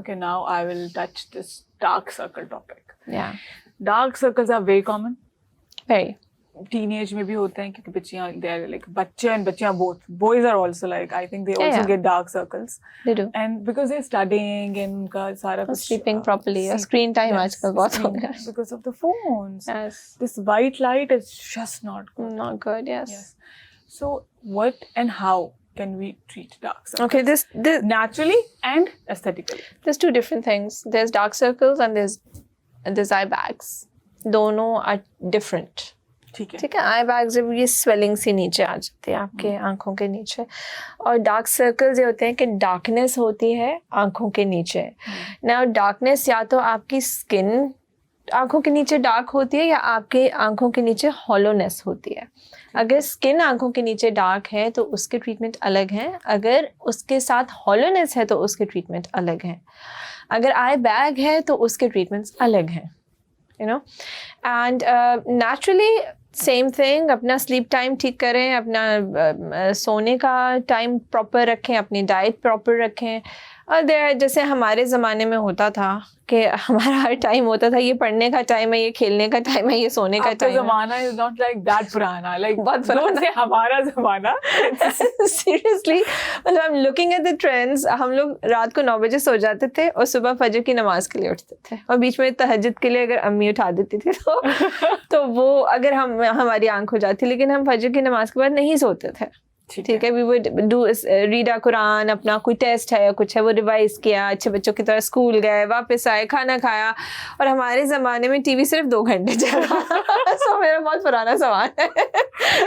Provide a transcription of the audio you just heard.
Okay, now I will touch this dark circle topic. Yeah, Dark circles are very common. very. Teenage में भी होते हैं क्योंकि बच्चियाँ they are like बच्चे and बच्चियाँ both. Boys are also like I think they Yeah, also yeah. get dark circles. They do. And because they're studying and उनका सारा Or कुछ sleeping properly, or screen time आजकल बहुत हो गया है. because of the phones. Yes. This white light is just not good. Not good. Yes. Yes. So what and how can we treat dark circles? Okay, this Naturally and aesthetically. there's two different things. There's dark circles and there's eye bags. दोनों are different. ठीक है. ठीक है, आई bag जब ये swelling से नीचे आ जाती है आपके आंखों के नीचे, और डार्क सर्कल्स ये होते हैं कि डार्कनेस होती है आंखों के नीचे. नाउ डार्कनेस या तो आपकी स्किन आंखों के नीचे डार्क होती है या आपके आंखों के नीचे हॉलोनेस होती है. अगर स्किन आंखों के नीचे डार्क है तो उसके ट्रीटमेंट अलग हैं, अगर उसके साथ हॉलोनेस है तो उसके ट्रीटमेंट अलग हैं, अगर आई बैग है तो उसके ट्रीटमेंट्स अलग हैं. You know, and naturally same thing, अपना स्लीप टाइम ठीक करें, अपना सोने का टाइम प्रॉपर रखें, अपनी डाइट प्रॉपर रखें. और जैसे हमारे ज़माने में होता था कि हमारा हर टाइम होता था, ये पढ़ने का टाइम है, ये खेलने का टाइम है, ये सोने का टाइम है. ज़माना इज नॉट लाइक दैट पुराना, लाइक बहुत पुराना से हमारा ज़माना. सीरियसली, मतलब I am looking at the trends. हम लोग रात को 9 बजे सो जाते थे और सुबह फजर की नमाज के लिए उठते थे, और बीच में तहज्जुद के लिए अगर अम्मी उठा देती थी तो वो अगर हमारी आंख हो जाती, लेकिन हम फजर की नमाज के बाद नहीं सोते थे. ठीक है, we would do read a Quran, अपना कोई टेस्ट है या कुछ है वो रिवाइज किया, अच्छे बच्चों की तरह स्कूल गए, वापस आए, खाना खाया. और हमारे ज़माने में टीवी सिर्फ 2 घंटे चला. सो मेरा बहुत पुराना सवाल है.